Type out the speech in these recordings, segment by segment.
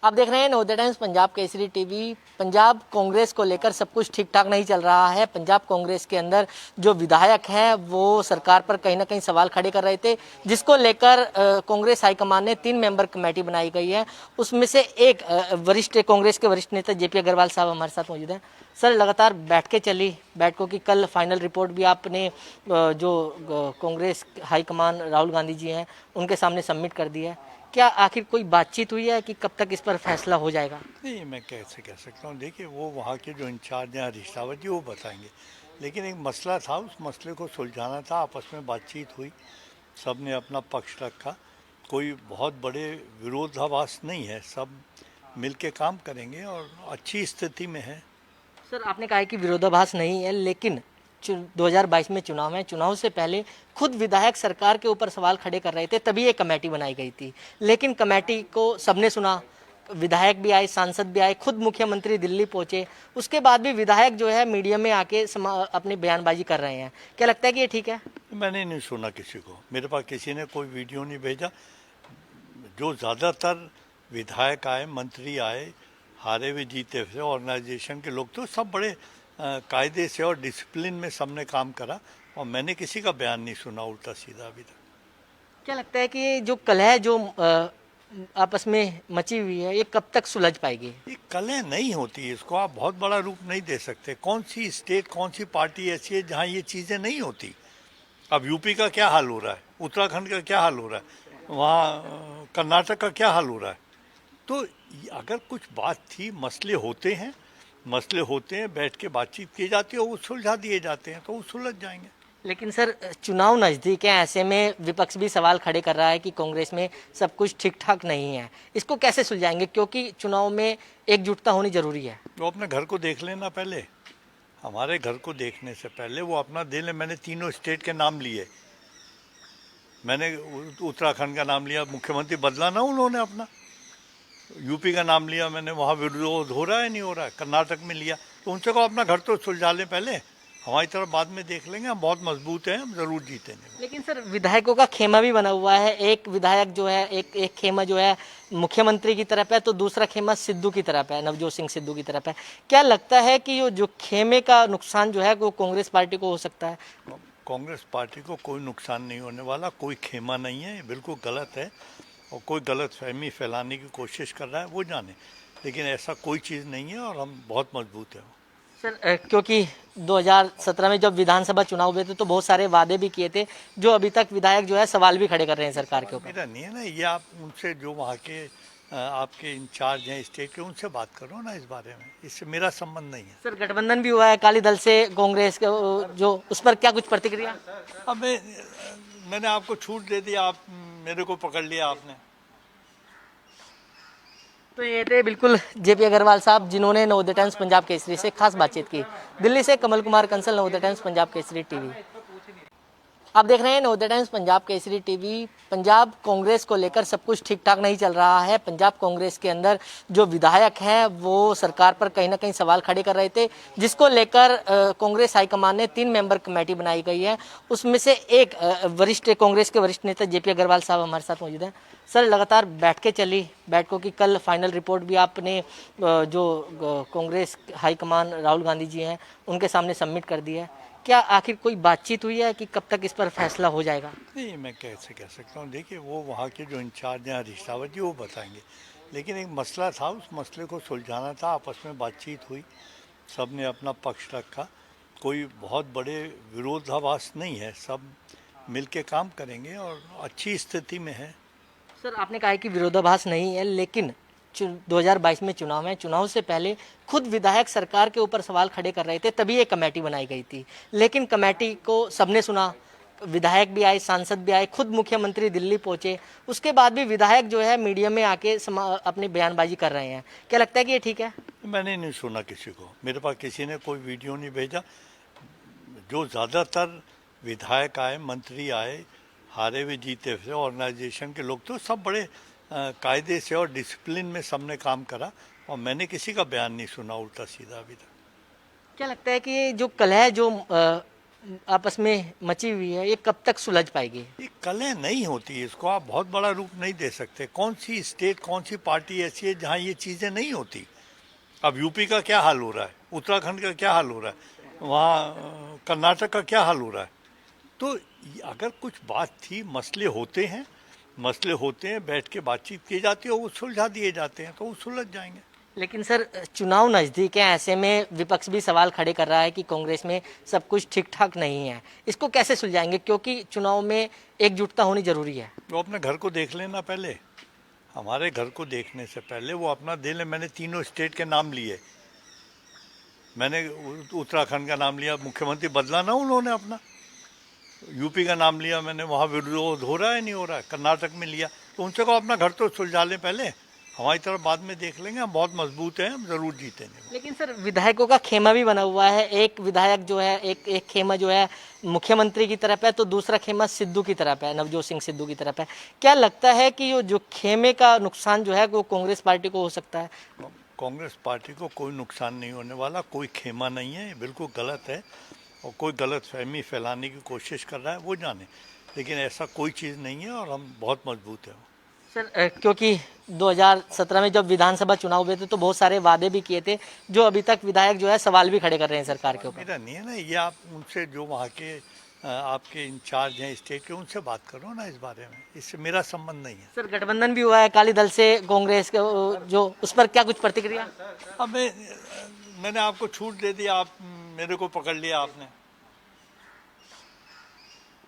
आप देख रहे हैं नवोदय टाइम्स पंजाब केसरी टीवी। पंजाब कांग्रेस को लेकर सब कुछ ठीक ठाक नहीं चल रहा है। पंजाब कांग्रेस के अंदर जो विधायक हैं वो सरकार पर कहीं ना कहीं सवाल खड़े कर रहे थे, जिसको लेकर कांग्रेस हाईकमान ने 3 मेंबर कमेटी बनाई गई है। उसमें से एक वरिष्ठ कांग्रेस के वरिष्ठ नेता जेपी अग्रवाल साहब हमारे साथ मौजूद हैं। सर, लगातार बैठकों की कल फाइनल रिपोर्ट भी आपने जो कांग्रेस हाईकमान राहुल गांधी जी हैं उनके सामने सबमिट कर दी है। क्या आखिर कोई बातचीत हुई है कि कब तक इस पर फैसला हो जाएगा? नहीं, मैं कैसे कह सकता हूँ। देखिए, वो वहाँ के जो इंचार्ज हैं हरीश रावत जी, वो बताएंगे। लेकिन एक मसला था, उस मसले को सुलझाना था। आपस में बातचीत हुई, सब ने अपना पक्ष रखा। कोई बहुत बड़े विरोधाभास नहीं है, सब मिल के काम करेंगे और अच्छी स्थिति में है। सर, आपने कहा है कि विरोधाभास नहीं है, लेकिन 2022 में चुनाव है। चुनाव से पहले खुद विधायक सरकार के ऊपर सवाल खड़े कर रहे थे, तभी एक कमेटी बनाई गई थी। लेकिन कमेटी को सबने सुना, विधायक भी आए, सांसद भी आए, खुद मुख्यमंत्री दिल्ली पहुंचे। उसके बाद भी विधायक जो है मीडिया में आके अपनी बयानबाजी कर रहे हैं। क्या लगता है कि ये ठीक है? मैंने नहीं सुना किसी को, मेरे पास किसी ने कोई वीडियो नहीं भेजा। जो ज़्यादातर विधायक आए, मंत्री आए, हारे हुए जीते हुए ऑर्गेनाइजेशन के लोग, तो सब बड़े कायदे से और डिसिप्लिन में सबने काम करा। और मैंने किसी का बयान नहीं सुना उल्टा सीधा अभी तक। क्या लगता है कि ये जो कलह जो आपस में मची हुई है, ये कब तक सुलझ पाएगी? ये कलह नहीं होती, इसको आप बहुत बड़ा रूप नहीं दे सकते। कौन सी स्टेट, कौन सी पार्टी ऐसी है जहाँ ये चीज़ें नहीं होती? अब यूपी का क्या हाल हो रहा है, उत्तराखंड का क्या हाल हो रहा है, वहाँ कर्नाटक का क्या हाल हो रहा है। तो अगर कुछ बात थी, मसले होते हैं, बैठ के बातचीत की जाती है, वो सुलझा दिए जाते हैं, तो वो सुलझ जाएंगे। लेकिन सर, चुनाव नज़दीक है, ऐसे में विपक्ष भी सवाल खड़े कर रहा है कि कांग्रेस में सब कुछ ठीक ठाक नहीं है। इसको कैसे सुलझाएंगे, क्योंकि चुनाव में एकजुटता होनी जरूरी है? वो अपने घर को देख लेना पहले। हमारे घर को देखने से पहले वो अपना दे ले। मैंने तीनों स्टेट के नाम लिए। मैंने उत्तराखंड का नाम लिया, मुख्यमंत्री बदला ना उन्होंने अपना। यूपी का नाम लिया मैंने, वहाँ विरोध हो रहा है नहीं हो रहा है। कर्नाटक में लिया, तो उनसे को अपना घर तो सुलझा लें पहले। हमारी तरफ बाद में देख लेंगे, हम बहुत मजबूत हैं, हम जरूर जीतेंगे। लेकिन सर, विधायकों का खेमा भी बना हुआ है। एक विधायक जो है, एक खेमा जो है मुख्यमंत्री की तरफ है, तो दूसरा खेमा सिद्धू की तरफ है, नवजोत सिंह सिद्धू की तरफ है। क्या लगता है कि जो खेमे का नुकसान जो है वो कांग्रेस पार्टी को हो सकता है? कांग्रेस पार्टी को कोई नुकसान नहीं होने वाला, कोई खेमा नहीं है, ये बिल्कुल गलत है। और कोई गलत फहमी फैलाने की कोशिश कर रहा है, वो जाने। लेकिन ऐसा कोई चीज़ नहीं है और हम बहुत मजबूत हैं। सर, क्योंकि 2017 में जब विधानसभा चुनाव हुए थे तो बहुत सारे वादे भी किए थे, जो अभी तक विधायक जो है सवाल भी खड़े कर रहे हैं सरकार के ऊपर। मेरा नहीं है ना ये, आप उनसे जो वहाँ के आपके इंचार्ज हैं स्टेट के, उनसे बात करो ना इस बारे में। इससे मेरा संबंध नहीं है। सर, गठबंधन भी हुआ है अकाली दल से कांग्रेस के, जो उस पर क्या कुछ प्रतिक्रिया? अब मैंने आपको छूट दे दी, आप मेरे को पकड़ लिया आपने। तो ये थे बिल्कुल जेपी अग्रवाल साहब, जिन्होंने नवोदय टाइम्स पंजाब केसरी से खास बातचीत की। दिल्ली से कमल कुमार कंसल, नवोदय टाइम्स पंजाब केसरी टीवी। आप देख रहे हैं नवोदय टाइम्स पंजाब केसरी टीवी। पंजाब कांग्रेस को लेकर सब कुछ ठीक ठाक नहीं चल रहा है। पंजाब कांग्रेस के अंदर जो विधायक हैं वो सरकार पर कहीं ना कहीं सवाल खड़े कर रहे थे, जिसको लेकर कांग्रेस हाईकमान ने 3 मेंबर कमेटी बनाई गई है। उसमें से एक वरिष्ठ कांग्रेस के वरिष्ठ नेता जेपी अग्रवाल साहब हमारे साथ मौजूद हैं। सर, लगातार बैठकों की कल फाइनल रिपोर्ट भी आपने जो कांग्रेस हाईकमान राहुल गांधी जी हैं उनके सामने सबमिट कर दी है। क्या आखिर कोई बातचीत हुई है कि कब तक इस पर फैसला हो जाएगा? नहीं, मैं कैसे कह सकता हूँ। देखिए, वो वहाँ के जो इंचार्ज हैं हरीश रावत जी, वो बताएंगे। लेकिन एक मसला था, उस मसले को सुलझाना था। आपस में बातचीत हुई, सब ने अपना पक्ष रखा। कोई बहुत बड़े विरोधाभास नहीं है, सब मिल के काम करेंगे और अच्छी स्थिति में है। सर, आपने कहा है कि विरोधाभास नहीं है, लेकिन 2022 में चुनाव है। चुनाव से पहले खुद विधायक सरकार के ऊपर सवाल खड़े कर रहे थे, तभी एक कमेटी बनाई गई थी। लेकिन कमेटी को सबने सुना, विधायक भी आए, सांसद भी आए, खुद मुख्यमंत्री दिल्ली पहुंचे। उसके बाद भी विधायक जो है मीडिया में आके अपनी बयानबाजी कर रहे हैं। क्या लगता है कि ये ठीक है? मैंने नहीं सुना किसी को, मेरे पास किसी ने कोई वीडियो नहीं भेजा। जो ज़्यादातर विधायक आए, मंत्री आए, हारे हुए जीते हुए ऑर्गेनाइजेशन के लोग, तो सब बड़े कायदे से और डिसिप्लिन में सबने काम करा। और मैंने किसी का बयान नहीं सुना उल्टा सीधा अभी तक। क्या लगता है कि ये जो कलह जो आपस में मची हुई है, ये कब तक सुलझ पाएगी? ये कलें नहीं होती, इसको आप बहुत बड़ा रूप नहीं दे सकते। कौन सी स्टेट, कौन सी पार्टी ऐसी है जहाँ ये चीज़ें नहीं होती? अब यूपी का क्या हाल हो रहा है, उत्तराखंड का क्या हाल हो रहा है, वहाँ कर्नाटक का क्या हाल हो रहा है। तो अगर कुछ बात थी, मसले होते हैं, बैठ के बातचीत की जाती है, वो सुलझा दिए जाते हैं, तो वो सुलझ जाएंगे। लेकिन सर, चुनाव नज़दीक है, ऐसे में विपक्ष भी सवाल खड़े कर रहा है कि कांग्रेस में सब कुछ ठीक ठाक नहीं है। इसको कैसे सुलझाएंगे, क्योंकि चुनाव में एकजुटता होनी जरूरी है। वो अपने घर को देख लेना पहले। हमारे घर को देखने से पहले वो अपना दे लें। मैंने तीनों स्टेट के नाम लिए। मैंने उत्तराखंड का नाम लिया, मुख्यमंत्री बदला ना उन्होंने अपना। यूपी का नाम लिया मैंने, वहाँ विरोध हो रहा है नहीं हो रहा है। कर्नाटक में लिया, तो उनसे को अपना घर तो सुलझा लें पहले। हमारी तरफ बाद में देख लेंगे, हम बहुत मजबूत हैं, हम जरूर जीतेंगे। लेकिन सर, विधायकों का खेमा भी बना हुआ है। एक विधायक जो है, एक खेमा जो है मुख्यमंत्री की तरफ है, तो दूसरा खेमा सिद्धू की तरफ है, नवजोत सिंह सिद्धू की तरफ है। क्या लगता है कि जो खेमे का नुकसान जो है वो कांग्रेस पार्टी को हो सकता है? कांग्रेस पार्टी को कोई नुकसान नहीं होने वाला, कोई खेमा नहीं है, ये बिल्कुल गलत है। और कोई गलत फहमी फैलाने की कोशिश कर रहा है, वो जाने। लेकिन ऐसा कोई चीज़ नहीं है, और हम बहुत मजबूत हैं। सर, क्योंकि 2017 में जब विधानसभा चुनाव हुए थे तो बहुत सारे वादे भी किए थे, जो अभी तक विधायक जो है सवाल भी खड़े कर रहे हैं सरकार के ऊपर। मेरा नहीं है ना ये, आप उनसे जो वहाँ के आपके इंचार्ज हैं स्टेट के, उनसे बात करो ना इस बारे में। इससे मेरा संबंध नहीं है। सर, गठबंधन भी हुआ है अकाली दल से कांग्रेस के, जो उस पर क्या कुछ प्रतिक्रिया? अब मैंने आपको छूट दे दी, आप मेरे को पकड़ लिया आपने।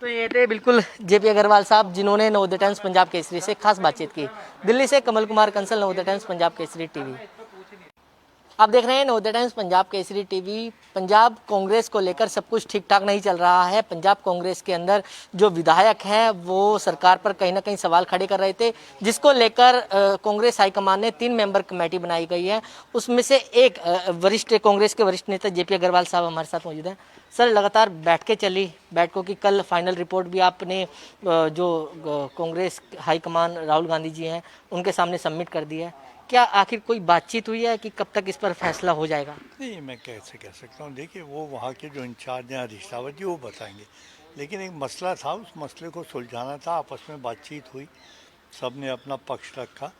तो ये थे बिल्कुल जेपी अग्रवाल साहब, जिन्होंने नवोदय टाइम्स पंजाब केसरी से खास बातचीत की। दिल्ली से कमल कुमार कंसल, नवोदय टाइम्स पंजाब केसरी टीवी। आप देख रहे हैं नवोदय टाइम्स पंजाब केसरी टीवी। पंजाब कांग्रेस को लेकर सब कुछ ठीक ठाक नहीं चल रहा है। पंजाब कांग्रेस के अंदर जो विधायक हैं वो सरकार पर कहीं ना कहीं सवाल खड़े कर रहे थे, जिसको लेकर कांग्रेस हाईकमान ने 3 मेंबर कमेटी बनाई गई है। उसमें से एक कांग्रेस के वरिष्ठ नेता जेपी अग्रवाल साहब हमारे साथ मौजूद हैं। सर, लगातार बैठकों की कल फाइनल रिपोर्ट भी आपने जो कांग्रेस हाईकमान राहुल गांधी जी हैं उनके सामने सबमिट कर दी है। क्या आखिर कोई बातचीत हुई है कि कब तक इस पर फैसला हो जाएगा? नहीं, मैं कैसे कह सकता हूँ। देखिए, वो वहाँ के जो इंचार्ज हैं हरीश रावत जी, वो बताएंगे। लेकिन एक मसला था, उस मसले को सुलझाना था। आपस में बातचीत हुई, सब ने अपना पक्ष रखा।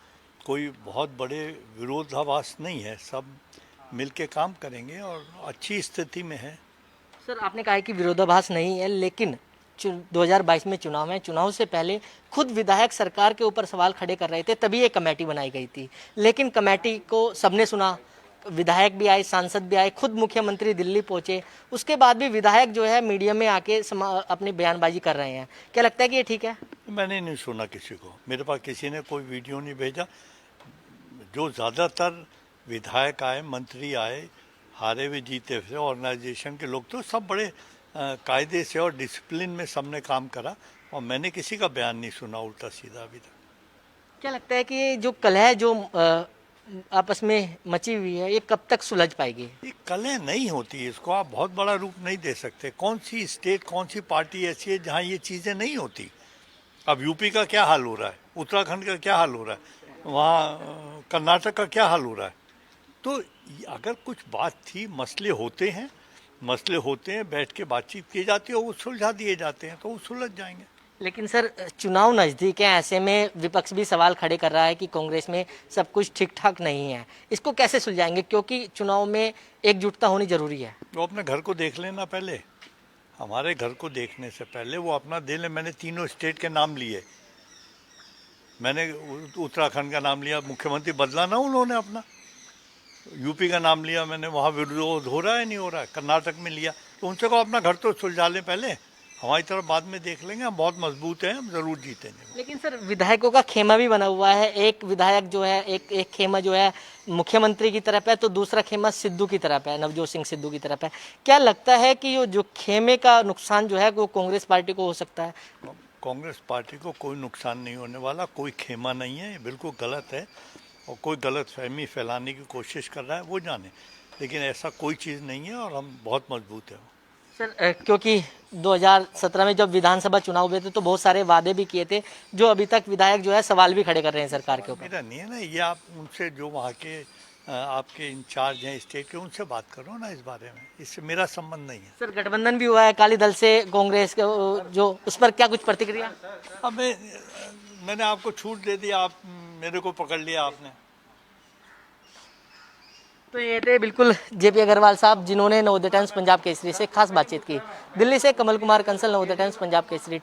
कोई बहुत बड़े विरोधाभास नहीं है, सब मिल के काम करेंगे और अच्छी स्थिति में है। सर, आपने कहा है कि विरोधाभास नहीं है, लेकिन 2022 में चुनाव है। चुनाव से पहले खुद विधायक सरकार के ऊपर सवाल खड़े कर रहे थे, तभी एक कमेटी बनाई गई थी। लेकिन कमेटी को सबने सुना, विधायक भी आए, सांसद भी आए, खुद मुख्यमंत्री दिल्ली पहुंचे। उसके बाद भी विधायक जो है मीडिया में आके अपनी बयानबाजी कर रहे हैं। क्या लगता है कि ये ठीक है? मैंने नहीं सुना किसी को, मेरे पास किसी ने कोई वीडियो नहीं भेजा। जो ज़्यादातर विधायक आए, मंत्री आए, हारे हुए जीते हुए ऑर्गेनाइजेशन के लोग, तो सब बड़े कायदे से और डिसिप्लिन में सबने काम करा। और मैंने किसी का बयान नहीं सुना उल्टा सीधा अभी तक। क्या लगता है कि ये जो कलह जो आपस में मची हुई है, ये कब तक सुलझ पाएगी? ये कलें नहीं होती, इसको आप बहुत बड़ा रूप नहीं दे सकते। कौन सी स्टेट, कौन सी पार्टी ऐसी है जहाँ ये चीज़ें नहीं होती? अब यूपी का क्या हाल हो रहा है, उत्तराखंड का क्या हाल हो रहा है, वहाँ कर्नाटक का क्या हाल हो रहा है। तो अगर कुछ बात थी, मसले होते हैं, बैठ के बातचीत की जाती है, वो सुलझा दिए जाते हैं, तो वो सुलझ जाएंगे। लेकिन सर, चुनाव नज़दीक है, ऐसे में विपक्ष भी सवाल खड़े कर रहा है कि कांग्रेस में सब कुछ ठीक ठाक नहीं है। इसको कैसे सुलझाएंगे, क्योंकि चुनाव में एकजुटता होनी जरूरी है? वो अपने घर को देख लेना पहले। हमारे घर को देखने से पहले वो अपना दे लें। मैंने तीनों स्टेट के नाम लिए। मैंने उत्तराखंड का नाम लिया, मुख्यमंत्री बदला ना उन्होंने अपना। यूपी का नाम लिया मैंने, वहाँ विरोध हो रहा है नहीं हो रहा है। कर्नाटक में लिया, तो उनसे को अपना घर तो सुलझा लें पहले। हमारी तरफ बाद में देख लेंगे, हम बहुत मजबूत हैं, हम जरूर जीतेंगे। लेकिन सर, विधायकों का खेमा भी बना हुआ है। एक विधायक जो है, एक खेमा जो है मुख्यमंत्री की तरफ है, तो दूसरा खेमा सिद्धू की तरफ है, नवजोत सिंह सिद्धू की तरफ है। क्या लगता है कि जो खेमे का नुकसान जो है वो कांग्रेस पार्टी को हो सकता है? कांग्रेस पार्टी को कोई नुकसान नहीं होने वाला, कोई खेमा नहीं है, ये बिल्कुल गलत है। और कोई गलत फहमी फैलाने की कोशिश कर रहा है, वो जाने। लेकिन ऐसा कोई चीज़ नहीं है, और हम बहुत मजबूत हैं। सर, क्योंकि 2017 में जब विधानसभा चुनाव हुए थे तो बहुत सारे वादे भी किए थे, जो अभी तक विधायक जो है सवाल भी खड़े कर रहे हैं सरकार के ऊपर। मेरा नहीं है ना ये, आप उनसे जो वहाँ के आपके इंचार्ज हैं स्टेट के, उनसे बात करो ना इस बारे में, इससे मेरा संबंध नहीं है। सर गठबंधन भी हुआ है अकाली दल से कांग्रेस के, जो उस पर क्या कुछ प्रतिक्रिया? अब मैंने आपको छूट दे दी, आप मेरे को पकड़ लिया आपने। तो ये थे बिल्कुल जेपी अग्रवाल साहब, जिन्होंने नवोदय टाइम्स पंजाब केसरी से खास बातचीत की। दिल्ली से कमल कुमार कंसल, नवोदय टाइम्स पंजाब केसरी।